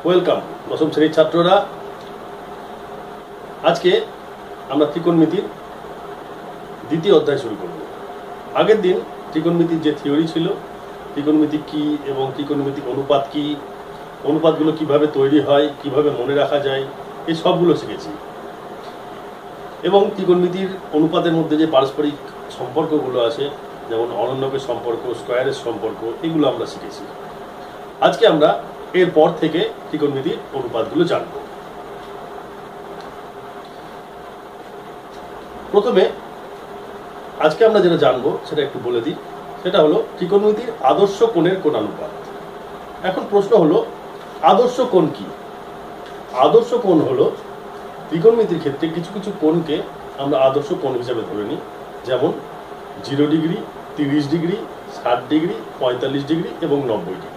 Welcome দশম শ্রেণীর ছাত্ররা। আজকে আমরা ত্রিকোণমিতির দ্বিতীয় অধ্যায় শুরু করব। আগের দিন ত্রিকোণমিতির যে থিওরি ছিল, ত্রিকোণমিতি কি এবং ত্রিকোণমিতিক অনুপাত কি, অনুপাতগুলো কিভাবে তৈরি হয়, কিভাবে মনে রাখা যায়, এই সবগুলো শিখেছি। এবং ত্রিকোণমিতির অনুপাতের মধ্যে যে পারস্পরিক সম্পর্কগুলো আছে, যেমন অনন্যকের সম্পর্ক, স্কয়ারের সম্পর্ক, এগুলো আমরা শিখেছি। আজকে আমরা এরপর থেকে ত্রিকোণমিতির অনুপাতগুলো জানব। প্রথমে আজকে আমরা যেটা জানবো সেটা একটু বলে দিই। সেটা হলো ত্রিকোণমিতির আদর্শ কোণের কোণানুপাত। এখন প্রশ্ন হলো আদর্শ কোণ কি? আদর্শ কোণ হলো ত্রিকোণমিতির ক্ষেত্রে কিছু কিছু কোণকে আমরা আদর্শ কোণ হিসেবে ধরে নিই, যেমন 0 ডিগ্রি, 30 ডিগ্রি, 60 ডিগ্রি, 45 ডিগ্রি এবং 90 ডিগ্রি।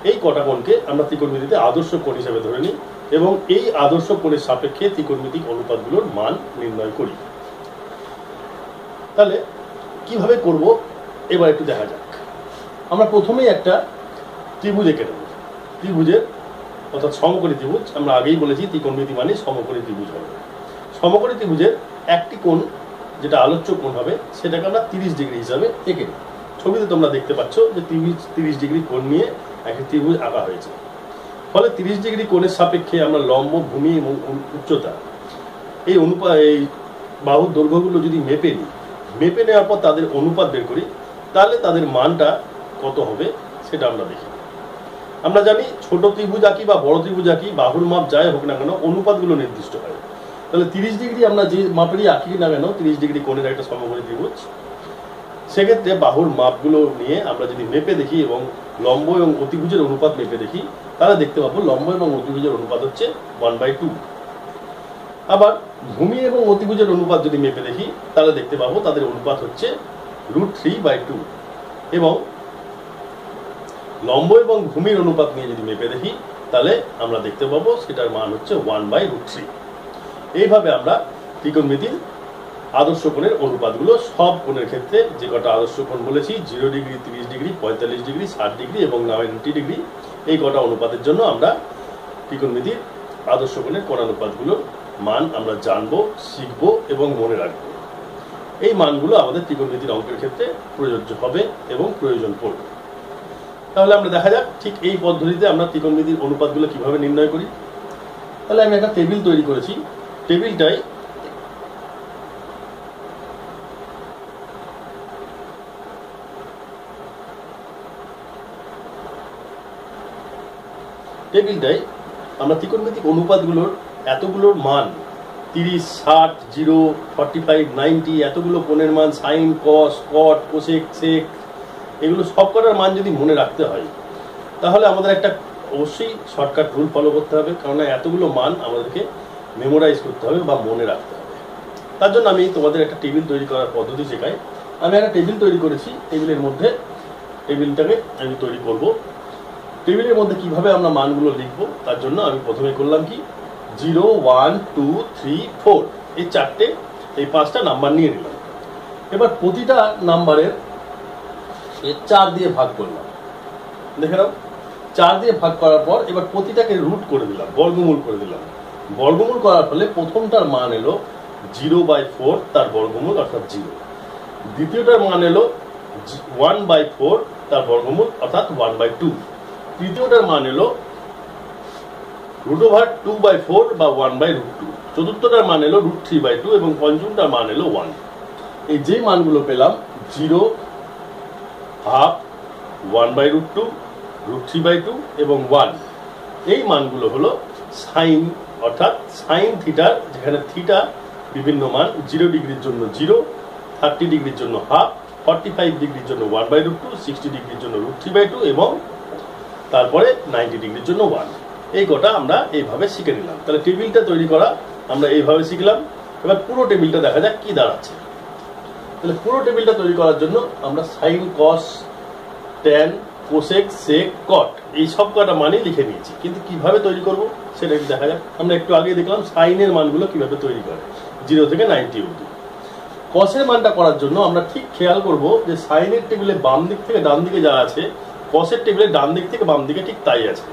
এই কটা কোণকে আমরা ত্রিকোণমিতিতে আদর্শ কোণ হিসেবে ধরে নিই এবং এই আদর্শ কোণের সাপেক্ষে ত্রিকোণমিতিক অনুপাতগুলোর মান নির্ণয় করি। তাহলে কিভাবে করব এবার একটু দেখা যাক। আমরা প্রথমেই একটা ত্রিভুজ এঁকে নেব। ত্রিভুজের অর্থাৎ সমকোণী ত্রিভুজ, আমরা আগেই বলেছি ত্রিকোণমিতি মানে সমকোণী ত্রিভুজ হবে। সমকোণী ত্রিভুজের একটি কোণ যেটা আলোচ্য কোণ হবে সেটাকে আমরা 30 ডিগ্রি হিসাবে এঁকে নিই। ছবিতে তোমরা দেখতে পাচ্ছ যে 30 ডিগ্রি কোণ নিয়ে একটা ত্রিভুজ আঁকা হয়েছে। ফলে 30 ডিগ্রি কোণের সাপেক্ষে আমরা লম্ব, ভূমি এবং উচ্চতা এই বাহুর দৈর্ঘ্যগুলো যদি মেপে নিই, মেপে নেওয়ার পর তাদের অনুপাত বের করি, তাহলে তাদের মানটা কত হবে সেটা আমরা দেখি। আমরা জানি ছোট ত্রিভুজ আঁকি বা বড় ত্রিভুজ আঁকি, বাহুর মাপ যাই হোক না কেন অনুপাতগুলো নির্দিষ্ট হয়। তাহলে 30 ডিগ্রি আমরা যে মাপেরই আঁকি না কেন, 30 ডিগ্রি কোণের একটা সমকোণী ত্রিভুজ, সেক্ষেত্রে বাহুর মাপগুলো নিয়ে আমরা যদি মেপে দেখি এবং লম্ব এবং অতিভুজের অনুপাত মেপে দেখি, তাহলে দেখতে পাবো লম্ব এবং অতিভুজের অনুপাত হচ্ছে 1/2। আবার ভূমি এবং অতিভুজের অনুপাত যদি মেপে দেখি, তাহলে দেখতে পাবো তাদের অনুপাত হচ্ছে √3/2 এবং লম্ব এবং ভূমির অনুপাত নিয়ে যদি মেপে দেখি, তাহলে আমরা দেখতে পাবো সেটার মান হচ্ছে 1/√3। এইভাবে আমরা ত্রিকোণমিতির আদর্শ কোণের অনুপাতগুলো সব কোণের ক্ষেত্রে যে কটা আদর্শ কোণ বলেছি, 0 ডিগ্রি, 30 ডিগ্রি, 45 ডিগ্রি, 60 ডিগ্রি এবং 90 ডিগ্রি, এই কটা অনুপাতের জন্য আমরা ত্রিকোণমিতির আদর্শ কোণের কোণানুপাতগুলোর মান আমরা জানবো, শিখবো এবং মনে রাখবো। এই মানগুলো আমাদের ত্রিকোণমিতির অঙ্কের ক্ষেত্রে প্রযোজ্য হবে এবং প্রয়োজন পড়বে। তাহলে আমরা দেখা যাক ঠিক এই পদ্ধতিতে আমরা ত্রিকোণমিতির অনুপাতগুলো কিভাবে নির্ণয় করি। তাহলে আমি একটা টেবিল তৈরি করেছি। টেবিলটায় আমরা ত্রিকোণমিতিক অনুপাতগুলোর এতগুলোর মান 30, 60, 0, 45, 90 এতগুলো কোণের মান, সাইন, কস, কট, কোসেক, সেক, এগুলো সব কটার মান যদি মনে রাখতে হয়, তাহলে আমাদের একটা অবশ্যই শর্টকাট রুল ফলো করতে হবে, কারণ এতগুলো মান আমাদেরকে মেমোরাইজ করতে হবে বা মনে রাখতে হবে। তার জন্য আমি তোমাদের একটা টেবিল তৈরি করার পদ্ধতি শেখাই। আমি একটা টেবিল তৈরি করেছি। টেবিলটাকে আমি তৈরি করব। টেবিলের মধ্যে কিভাবে আমরা মানগুলো লিখবো তার জন্য আমি প্রথমে করলাম কি, 0, 1, 2, 3, 4 এই চারটে, এই 5টা নাম্বার নিয়ে নিলাম। এবার প্রতিটা নাম্বারের 4 দিয়ে ভাগ করলাম। দেখে নাও, 4 দিয়ে ভাগ করার পর এবার প্রতিটাকে রুট করে দিলাম, বর্গমূল করে দিলাম। বর্গমূল করার ফলে প্রথমটার মান এলো 0/4 তার বর্গমূল অর্থাৎ 0। দ্বিতীয়টার মান এলো 1/4 তার বর্গমূল অর্থাৎ 1/2। তৃতীয়টার মান এলো √2/4 বা 1/√2। চতুর্থটার মান এলো √3/2 এবং পঞ্চমটার মান এলো 1। এই যে মানগুলো পেলাম 0, ½ 1/√2, √3/2 এবং 1, এই মানগুলো হলো সাইন অর্থাৎ সাইন থিটার, যেখানে থিটা বিভিন্ন মান, 0 ডিগ্রির জন্য 0, 30 ডিগ্রির জন্য ½, 45 ডিগ্রির জন্য 1/√2, 60 ডিগ্রির জন্য √3/2 এবং তারপরে 90 ডিগ্রির জন্য 1। এই কটা আমরা এইভাবে শিখে নিলাম। তাহলে টেবিলটা তৈরি করা আমরা এইভাবে শিখলাম। এবার পুরো টেবিলটা দেখা যাক কি দাঁড়াচ্ছে। তাহলে পুরো টেবিলটা তৈরি করার জন্য আমরা সাইন, কস, ট্যান, কোসেক, সেক, কট এই সব কটা মানই লিখে নিয়েছি। কিন্তু কিভাবে তৈরি করব সেটা একটু দেখা যাক। আমরা একটু আগে দেখলাম সাইনের মানগুলো কিভাবে তৈরি করে 0 থেকে 90 অবধি। কসের মানটা করার জন্য আমরা ঠিক খেয়াল করব যে সাইনের টেবিলে বাম দিক থেকে ডান দিকে যা আছে, কসের টেবিলে ডান দিক থেকে বাম দিকে ঠিক তাই আছে।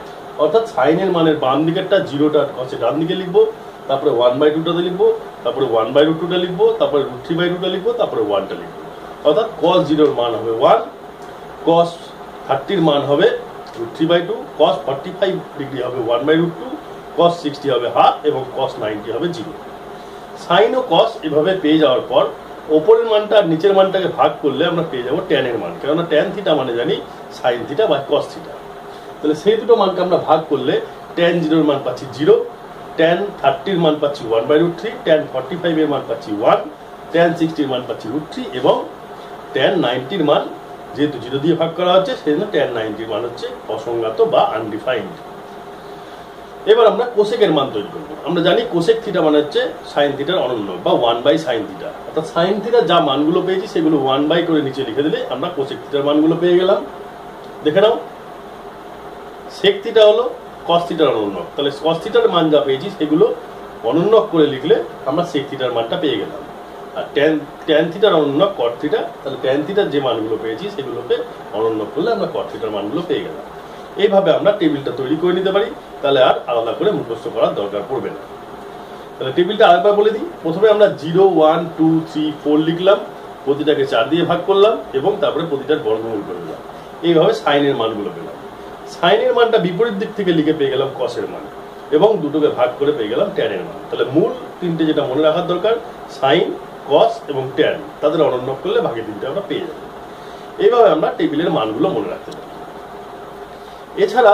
অর্থাৎ সাইনের মানের বাম দিকেরটা জিরোটা হচ্ছে ডান দিকে লিখবো, তারপরে 1/2টাতে লিখবো, তারপরে 1/√2টা লিখবো, তারপরে √3/2টা লিখবো, তারপরে 1টা লিখবো। অর্থাৎ cos 0 মান হবে 1, cos 30 মান হবে √3/2, cos 45 ডিগ্রি হবে 1/√2, cos 60 হবে হাফ এবং cos 90 হবে 0। সাইন ও cos এভাবে পেয়ে যাওয়ার পর ওপরের মানটা আর নিচের মানটাকে ভাগ করলে আমরা পেয়ে যাবো tan এর মান, কেননা tan থিটা মানে জানি সাইন থিটা বা cos থিটা। তাহলে সেই দুটো মানকে আমরা ভাগ করলে tan 0 এর মান পাচ্ছি 0, tan 30 এর মান পাচ্ছি 1/√3, tan 45 এর মান পাচ্ছি 1, tan 60 এর মান পাচ্ছি √3 এবং tan 90 এর মান যেহেতু 0 দিয়ে ভাগ করা হচ্ছে সেই জন্য tan 90 এর মান হচ্ছে অসংজ্ঞাত বা আনডিফাইন্ড। এবার আমরা কোসেকের মান তৈরি করবো। আমরা জানি কোসেক থিটা মানে হচ্ছে সাইন থিটার অনন্য বা 1/sin থিটা, অর্থাৎ সাইন থিটার যা মানগুলো পেয়েছি সেগুলো 1 করে নিচে লিখে দিলে আমরা কোসেক থিটার মানগুলো পেয়ে গেলাম। দেখে নাও, সেক থিটা হলো cos থিটার অনন্যক, তাহলে cos থিটার মান যা পেয়েছি সেগুলো অনন্যক করে লিখলে আমরা সেক থিটার মানটা পেয়ে গেলাম। আর tan থিটার অনন্যক cot থিটা, তাহলে tan থিটার যে মানগুলো পেয়েছি সেগুলোকে অনন্যক করলে আমরা cot থিটার মানগুলো পেয়ে গেলাম। এইভাবে আমরা টেবিলটা তৈরি করে নিতে পারি, তাহলে আর আলাদা করে মুখস্থ করার দরকার পড়বে না। তাহলে টেবিলটা আরেকবার বলে দিই। প্রথমে আমরা 0, 1, 2, 3, 4 লিখলাম, প্রতিটাকে 4 দিয়ে ভাগ করলাম এবং তারপরে প্রতিটার বর্গমূল করে দিলাম। এইভাবে সাইনের মানগুলো পেলাম। সাইনের মানটা বিপরীত দিক থেকে লিখে পেয়ে গেলাম কসের মান এবং দুটোকে ভাগ করে পেয়ে গেলাম ট্যানের মান। তাহলে মূল তিনটে যেটা মনে রাখার দরকার, সাইন, কস এবং ট্যান, তাদের অনন্য করলে ভাগে তিনটে আমরা পেয়ে যাবো। এইভাবে আমরা টেবিলের মানগুলো মনে রাখতে পারি। এছাড়া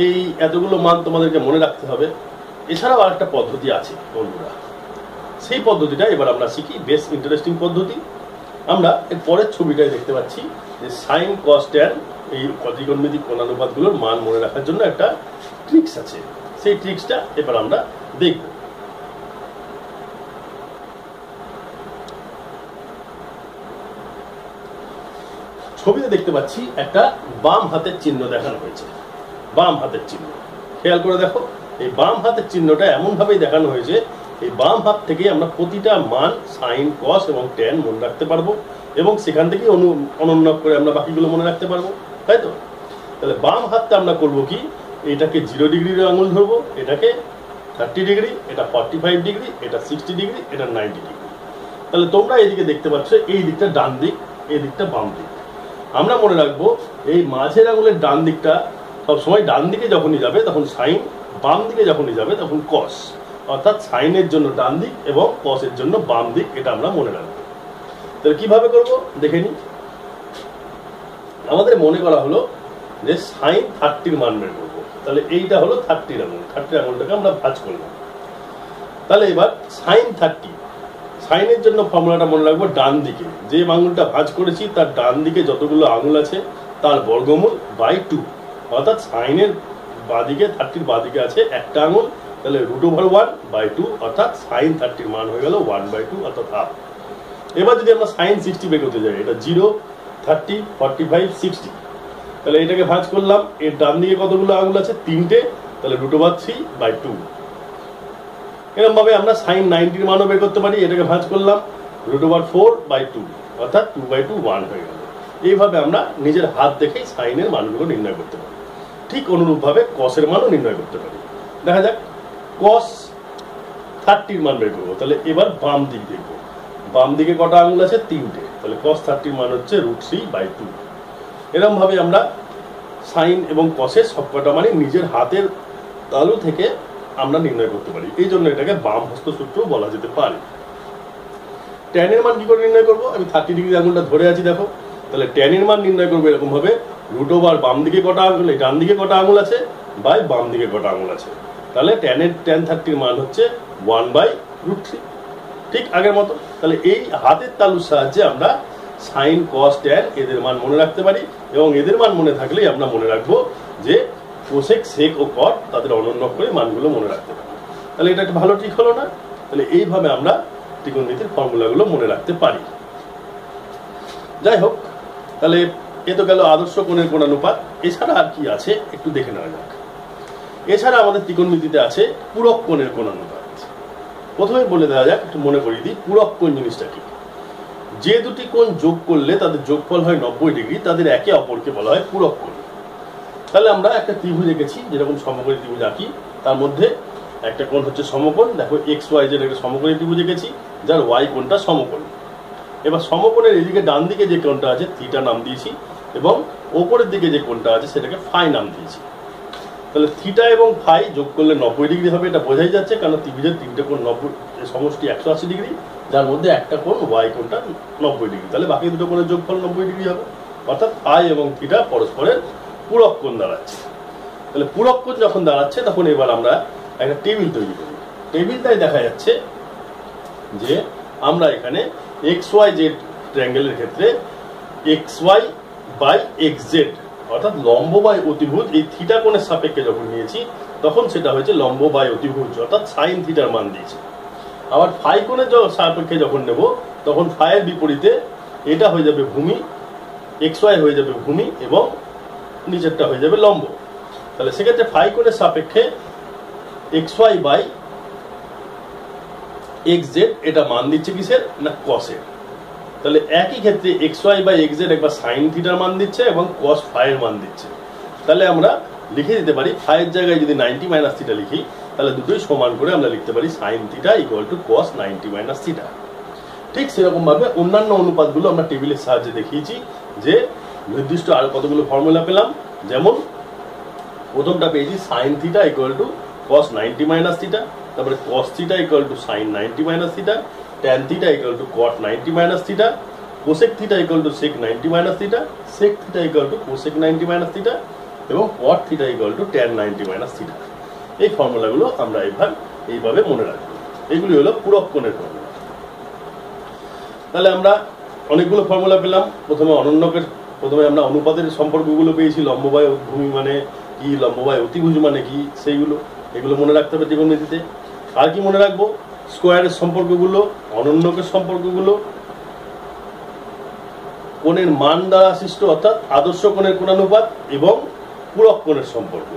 এই এতগুলো মান তোমাদেরকে মনে রাখতে হবে। এছাড়াও আরেকটা পদ্ধতি আছে বন্ধুরা, সেই পদ্ধতিটা এবার আমরা শিখি। বেশ ইন্টারেস্টিং পদ্ধতি। আমরা এর পরের ছবিটায় দেখতে পাচ্ছি যে সাইন, কস, ট্যান এই ত্রিকোণমিতিক কোণানুপাতগুলোর মান মনে রাখার জন্য একটা ট্রিক্স আছে। সেই ট্রিক্সটা এবার আমরা দেখব। ছবিতে দেখতে পাচ্ছি একটা বাম হাতের চিহ্ন দেখানো হয়েছে। বাম হাতের চিহ্ন খেয়াল করে দেখো, এই বাম হাতের চিহ্নটা এমন ভাবেই দেখানো হয়েছে, এই বাম হাত থেকে আমরা প্রতিটা মান সাইন, কস এবং ট্যান মনে রাখতে পারবো এবং সেখান থেকে অনন্য করে আমরা বাকিগুলো মনে রাখতে পারবো, তাই তো? তাহলে বাম হাতটা আমরা করবো কি, এটাকে 0 ডিগ্রির আঙুল ধরবো, এটাকে 30 ডিগ্রি, এটা 45 ডিগ্রি, এটা 60 ডিগ্রি, এটা 90 ডিগ্রি। তাহলে তোমরা এইদিকে দেখতে পাচ্ছ এই দিকটা ডান দিক, এই দিকটা বাম দিক। আমরা মনে রাখবো এই মাঝের আঙুলের ডান দিকটা সবসময় ডান দিকে যখনই যাবে তখন সাইন, বাম দিকে যখনই যাবে তখন কস, অর্থাৎ সাইনের জন্য ডান দিক এবং কসের জন্য বাম দিক, এটা আমরা মনে রাখবো। তাহলে কিভাবে করবো দেখে নি। আমাদের মনে করা হলো যে সাইন 30 মান বের করবো। তাহলে এইটা হলো 30 আঙুল, 30 আঙুলটাকে আমরা ভাঁজ করলাম। তাহলে এবার সাইন 30, সাইনের জন্য ফর্মুলাটা মনে রাখবো ডান দিকে, যে আঙুলটা ভাঁজ করেছি তার ডান দিকে যতগুলো আঙুল আছে তার বর্গমূল বাই 2, অর্থাৎ সাইনের বাদিকে 30 বাদিকে আছে একটা আঙুল, তাহলে √1/2, অর্থাৎ সাইন 30 মান হয়ে গেল 1/2 অর্থাৎ হাফ। এবার যদি আমরা সাইন 60 বের করতে যাই, এটা 0, 30, 45, 60, তাহলে এটাকে ভাঁজ করলাম, এর ডান দিকে কতগুলো আঙুল আছে, 3টে, তাহলে √3/2। এরকম ভাবে আমরা সাইন 90 মানও বের করতে পারি, এটাকে ভাঁজ করলাম, √4/2, অর্থাৎ 2/2 1 হয়ে গেল। এইভাবে আমরা নিজের হাত দেখেই সাইনের মানগুলো নির্ণয় করতে পারি। ঠিক অনুরূপভাবে কসের মানও নির্ণয় করতে পারি। দেখা যাক, কস 30 মান বের করবো। তাহলে এবার বাম দিক দেখবো, বাম দিকে কটা আঙুল আছে, 3টে, তাহলে cos 30 মান হচ্ছে √3/2। এরকম ভাবে আমরা সাইন এবং কসের সবকটা মানে নিজের হাতের তালু থেকে আমরা নির্ণয় করতে পারি। এই জন্য এটাকে বাম হস্ত সূত্র বলা যেতে পারে। ট্যানের মান কি করে নির্ণয় করবো, আমি 30 ডিগ্রি আঙুলটা ধরে আছি দেখো, তাহলে ট্যানের মান নির্ণয় করবো এরকম ভাবে, √, বাম দিকে কটা আঙুল, ডান দিকে কটা আঙুল আছে বাই বাম দিকে কটা আঙুল আছে, তাহলে tan 30 মান হচ্ছে 1/√3, ঠিক আগের মতো। তাহলে এই হাতের তালুর সাহায্যে আমরা সাইন, কস, ট্যান এদের মান মনে রাখতে পারি এবং এদের মান মনে থাকলেই আমরা মনে রাখবো যে কোসেক, সেক ও কট তাদের অনন্য করে মানগুলো মনে রাখতে পারি। তাহলে এটা একটা ভালো ট্রিক হলো না? তাহলে এইভাবে আমরা ত্রিকোণমিতির ফর্মুলাগুলো মনে রাখতে পারি। যাই হোক, তাহলে এ তো গেল আদর্শ কোণের কোণানুপাত। এছাড়া আর কি আছে একটু দেখে নেওয়া যাক। এছাড়া আমাদের ত্রিকোণমিতিতে আছে পূরক কোণের কোণানুপাত। প্রথমে বলে দেওয়া যাক, একটু মনে করিয়ে দিই পূরক কোণ জিনিসটা কি। যে দুটি কোণ যোগ করলে তাদের যোগফল হয় 90 ডিগ্রি, তাদের একে অপরকে বলা হয় পূরক কোণ। তাহলে আমরা একটা ত্রিভুজ এঁকেছি, যেরকম সমকোণী ত্রিভুজ আঁকি, তার মধ্যে একটা কোণ হচ্ছে সমকোণ। দেখো এক্স ওয়াই জেড একটা সমকোণী ত্রিভুজ এঁকেছি, যার ওয়াই কোণটা সমকোণ। এবার সমকোণের এদিকে ডান দিকে যে কোণটা আছে থিটা নাম দিয়েছি, এবং ওপরের দিকে যে কোণটা আছে সেটাকে ফাই নাম দিয়েছি। তাহলে থিটা এবং ফাই যোগ করলে 90 ডিগ্রি হবে, এটা বোঝাই যাচ্ছে, কারণ ত্রিভুজের তিনটে কোণ 90, সমষ্টি 180 ডিগ্রি, যার মধ্যে একটা কোণ ওয়াই কোণটা 90 ডিগ্রি। তাহলে বাকি দুটো কোণের যোগফল 90 ডিগ্রি হবে, অর্থাৎ ফাই এবং থিটা পরস্পরের পূরক কোণ দাঁড়াচ্ছে। তাহলে পূরক কোণ যখন দাঁড়াচ্ছে তখন এবার আমরা একটা টেবিল তৈরি করি। টেবিলটাই দেখা যাচ্ছে যে আমরা এখানে এক্স ওয়াই জেড ট্রায়াঙ্গেলের ক্ষেত্রে X Y by X Z, অর্থাৎ লম্ব বাই অতিভুজ, এই থিটা কোণের সাপেক্ষে যখন নিয়েছি তখন সেটা হয়েছে লম্ব বাই অতিভুজ, অর্থাৎ সাইন থিটার মান দিয়েছি। আবার ফাই কোণের সাপেক্ষে যখন নেব তখন ফাইয়ের বিপরীতে এটা হয়ে যাবে ভূমি, এক্স ওয়াই হয়ে যাবে ভূমি, এবং নিচেরটা হয়ে যাবে লম্ব। তাহলে সেক্ষেত্রে ফাই কোণের সাপেক্ষে X Y by X Z এটা মান দিচ্ছে কিসের না কসের। তাহলে একই ক্ষেত্রে X Y by X Z একবার সাইন থিটার মান দিচ্ছে এবং কস ফাইয়ের মান দিচ্ছে। তাহলে আমরা লিখে দিতে পারি ফাইয়ের জায়গায় যদি 90 মাইনাস থিটা লিখি, তাহলে দুটোই সমান করে আমরা লিখতে পারি sine theta equal to cos 90 minus theta. ঠিক সেরকম ভাবে অন্যান্য অনুপাতগুলো আমরা টেবিলের সাহায্যে দেখিয়েছি, যে নির্দিষ্ট আরো কতগুলো ফর্মুলা পেলাম। যেমন প্রথমটা পেয়েছি sine theta equal to cos 90 minus theta, তারপরে cos theta equal to sine 90 minus theta, tan theta equal to cot 90 minus theta, cosec theta equal to sec 90 minus theta, sec theta equal to cosec 90 minus theta, এবং cot theta equal to tan 90 minus theta. এই ফর্মুলাগুলো আমরা এইভাবে মনে রাখবো। এইগুলি হলো পূরক কোণের ফর্মুলা। তাহলে আমরা অনেকগুলো ফর্মুলা পেলাম। প্রথমে আমরা অনুপাতের সম্পর্কগুলো পেয়েছি, লম্ব বাই ভূমি মানে কি, লম্ব বাই অতিভুজ মানে কি, এগুলো মনে রাখতে হবে ত্রিকোণমিতিতে। আর কি মনে রাখবো? স্কোয়ারের সম্পর্কগুলো, অনন্যকের সম্পর্কগুলো, কোণের মান দ্বারা সৃষ্ট অর্থাৎ আদর্শ কোণের কোণানুপাত, এবং পূরক কোণের সম্পর্ক।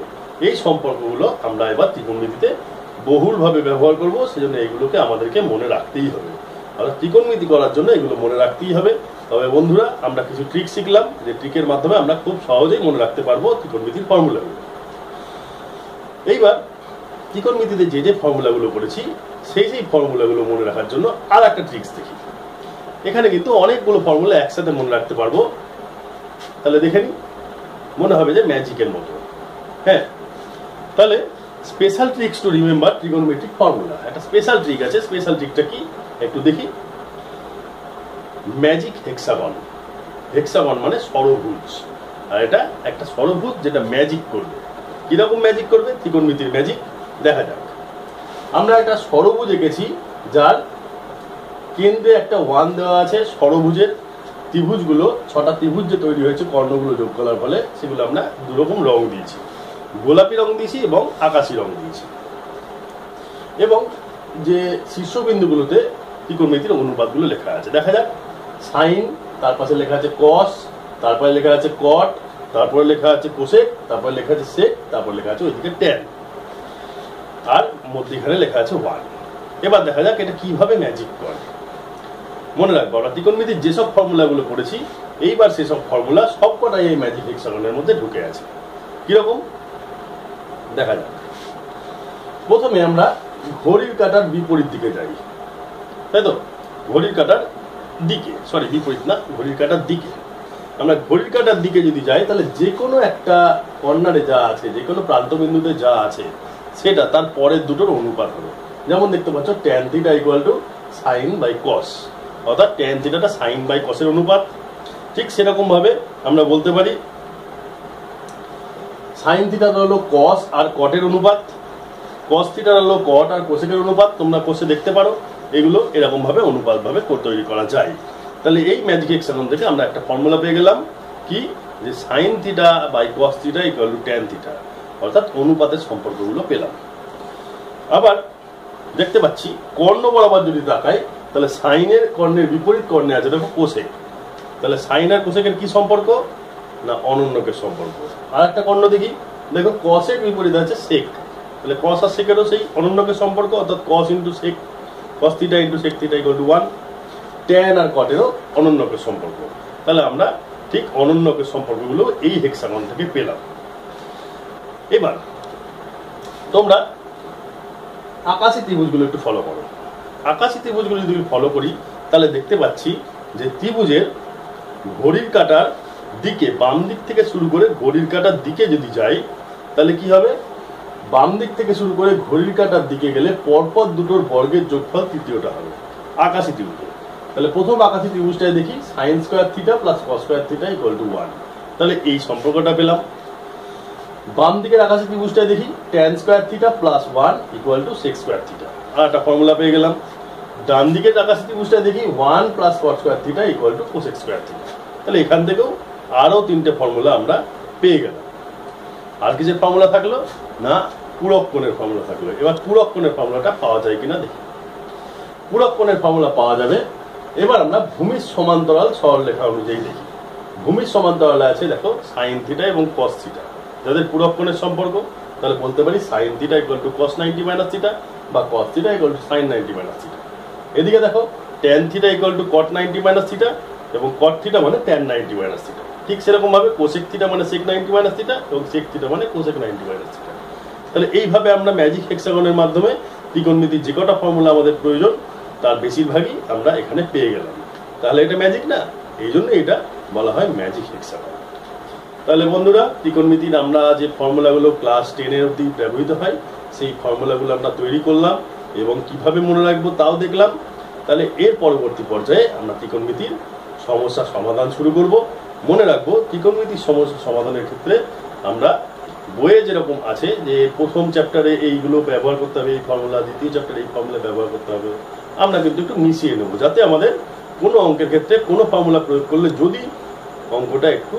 এই সম্পর্কগুলো আমরা এবার ত্রিকোণমিতিতে বহুলভাবে ব্যবহার করব, সেজন্য এগুলোকে আমাদেরকে মনে রাখতেই হবে। অর্থাৎ ত্রিকোণমিতি করার জন্য এগুলো মনে রাখতেই হবে। তবে বন্ধুরা, আমরা কিছু ট্রিক শিখলাম, যে ট্রিকের মাধ্যমে আমরা খুব সহজেই মনে রাখতে পারবো ত্রিকোণমিতির ফর্মুলাগুলো। এইবার ত্রিকোণমিতিতে যে ফর্মুলাগুলো করেছি সেই ফর্মুলাগুলো মনে রাখার জন্য আর একটা ট্রিক্স দেখি। এখানে কিন্তু অনেকগুলো ফর্মুলা একসাথে মনে রাখতে পারবো। তাহলে দেখে নি, মনে হবে যে ম্যাজিকের মতো। হ্যাঁ, তাহলে special tricks to remember trigonometric formula, একটা স্পেশাল ট্রিক আছে। স্পেশাল ট্রিকটা কি একটু দেখি। Magic hexagon. হেক্সাগন মানে ষড়ভুজ, আর এটা একটা ষড়ভুজ যেটা ম্যাজিক করবে। কিরকম ম্যাজিক করবে? ত্রিকোণমিতির ম্যাজিক। দেখা যাক। আমরা একটা ষড়ভুজ এঁকেছি, যার কেন্দ্রে একটা 1 দেওয়া আছে। ষড়ভুজের ত্রিভুজগুলো, 6টা ত্রিভুজ যে তৈরি হয়েছে কর্ণগুলো যোগ করার ফলে, সেগুলো আমরা দুরকম রং দিয়েছি, গোলাপি রং দিয়েছি এবং আকাশি রং দিয়েছি। এবং যে শীর্ষবিন্দুগুলোতে ত্রিকোণমিতির অনুপাতগুলো লেখা আছে। দেখা যাক। সাইন, তার পাশে লেখা আছে কস, তারপরে লেখা আছে কট, তারপরে লেখা আছে কোসেক, তারপরে লেখা আছে সেক, তারপরে লেখা আছে ওইদিকে ট্যান, আর মধ্যখানে লেখা আছে 1। এবার দেখা যাক এটা কিভাবে ম্যাজিক করে। মনে রাখবো, আমরা ত্রিকোণমিতির যেসব ফর্মুলাগুলো পড়েছি, এইবার সেসব ফর্মুলা সবকটাই এই ম্যাজিক হেক্সাগনের মধ্যে ঢুকে আছে। কিরকম দেখা যাক। প্রথমে আমরা ঘড়ির কাঁটার বিপরীত দিকে যাই, তাই তো? ঘড়ির কাঁটার দিকে, সরি বিপরীত না, ঘড়ির কাঁটার দিকে। আমরা ঘড়ির কাঁটার দিকে যদি যাই, তাহলে যে কোনো একটা কর্নারে যা আছে, যে কোনো প্রান্তবিন্দুতে যা আছে, সেটা তার পরের দুটোর অনুপাত হবে। যেমন দেখতে পাচ্ছ tan theta equal to sine by cos, অর্থাৎ ট্যান থিটাটা সাইন বাই কসের অনুপাত। ঠিক সেরকম ভাবে আমরা বলতে পারি সাইন থিটাটা হলো কস আর কটের অনুপাত, কস থিটার হলো কট আর কোসেকের অনুপাত। তোমরা কোষে দেখতে পারো, এগুলো এরকম ভাবে অনুপাত ভাবে তৈরি করা যায়। তাহলে এই ম্যাজিক হেক্সাগন থেকে আমরা একটা ফর্মুলা পেয়ে গেলাম, কি, যে sine theta by cos theta equal to tan theta, অর্থাৎ অনুপাতের সম্পর্কগুলো পেলাম। আবার দেখতে পাচ্ছি কর্ণ বরাবর যদি তাকাই, তাহলে সাইনের কর্ণের বিপরীত কর্ণে আছে দেখো কোসেক। তাহলে সাইন আর কোসেকের কি সম্পর্ক না অনন্যকের সম্পর্ক। আর একটা কর্ণ দেখি, দেখো কসের বিপরীত আছে সেক, তাহলে কস আর সেকেরও সেই অনন্যকের সম্পর্ক, অর্থাৎ cos into sec, cos theta into sec theta equal to 1। Tan আর কটেরও অনন্যকের সম্পর্ক। তাহলে আমরা ঠিক অনন্যকের সম্পর্কগুলো এই হেক্সাগন থেকে পেলাম। এবার তোমরা আকাশী ত্রিভুজগুলো একটু ফলো করো। আকাশী ত্রিভুজগুলো যদি ফলো করি তাহলে দেখতে পাচ্ছি যে ত্রিভুজের ঘড়ির কাঁটার দিকে বাম দিক থেকে শুরু করে ঘড়ির কাঁটার দিকে যদি যাই তাহলে কি হবে, বাম দিক থেকে শুরু করে ঘড়ির কাঁটার দিকে গেলে পরপর দুটোর বর্গের যোগফল তৃতীয়টা হবে আকাশী ত্রিভুজে। তাহলে প্রথম আকাশী ত্রিভুজটায় দেখি sine square theta plus cos square theta equal to 1। তাহলে এই সম্পর্কটা পেলাম। বাম দিকের আকাশী ত্রিভুজটায় দেখি tan square theta plus 1 equal to sec square theta, আর একটা ফর্মুলা পেয়ে গেলাম। ডান দিকের আকাশী ত্রিভুজটায় দেখি 1 plus cot square theta equal to cosec square theta. তাহলে এখান থেকেও আরো তিনটে ফর্মুলা আমরা পেয়ে গেলাম। আর কিসের ফর্মুলা থাকলো না, পূরক কোণের ফর্মুলা থাকলো। এবার পূরক কোণের ফর্মুলাটা পাওয়া যায় কিনা দেখি। পূরক কোণের ফর্মুলা পাওয়া যাবে। এবার আমরা ভূমির সমান্তরাল সরলরেখা অনুযায়ী দেখি। ভূমির সমান্তরালে আছে দেখো সাইন থিটা এবং কস থিটা, যাদের পূরক কোণের সম্পর্ক, তাহলে বলতে পারি sine theta equal to cos 90 minus theta বা cos theta equal to sine 90 minus theta. এদিকে দেখো tan theta equal to cot 90 minus theta এবং কট থিটা মানে ট্যান 90 মাইনাস থিটা। ঠিক সেরকম ভাবে কোসেক থিটা মানে সেক 90 মাইনাস থিটা এবং সেক থিটা মানে কোসেক 90 মাইনাস থিটা। তাহলে এইভাবে আমরা ম্যাজিক হেক্সাগনের মাধ্যমে ত্রিকোণমিতির যে কটা ফর্মুলা আমাদের প্রয়োজন তার বেশিরভাগই আমরা এখানে পেয়ে গেলাম। তাহলে এটা ম্যাজিক না, এই জন্য এটা বলা হয় ম্যাজিক হেক্সাগন। তাহলে বন্ধুরা ত্রিকোণমিতির আমরা যে ফর্মুলাগুলো ক্লাস 10 অবধি ব্যবহৃত হয় সেই ফর্মুলাগুলো আমরা তৈরি করলাম এবং কিভাবে মনে রাখবো তাও দেখলাম। তাহলে এর পরবর্তী পর্যায়ে আমরা ত্রিকোণমিতির সমস্যা সমাধান শুরু করব। মনে রাখবো ত্রিকোণমিতির সমস্যা সমাধানের ক্ষেত্রে আমরা বইয়ে যেরকম আছে যে প্রথম চ্যাপ্টারে এইগুলো ব্যবহার করতে হবে, এই ফর্মুলা, দ্বিতীয় চ্যাপ্টারে এই ফর্মুলা ব্যবহার করতে হবে, আমরা কিন্তু একটু মিশিয়ে নেবো যাতে আমাদের কোনো অঙ্কের ক্ষেত্রে কোনো ফর্মুলা প্রয়োগ করলে যদি অঙ্কটা একটু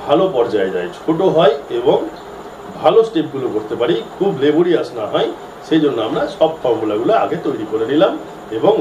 ভালো পর্যায়ে যায়, ছোট হয় এবং ভালো স্টেপগুলো করতে পারি, খুব লেবরিয়াস না হয়, সেই জন্য আমরা সব ফর্মুলাগুলো আগে তৈরি করে নিলাম এবং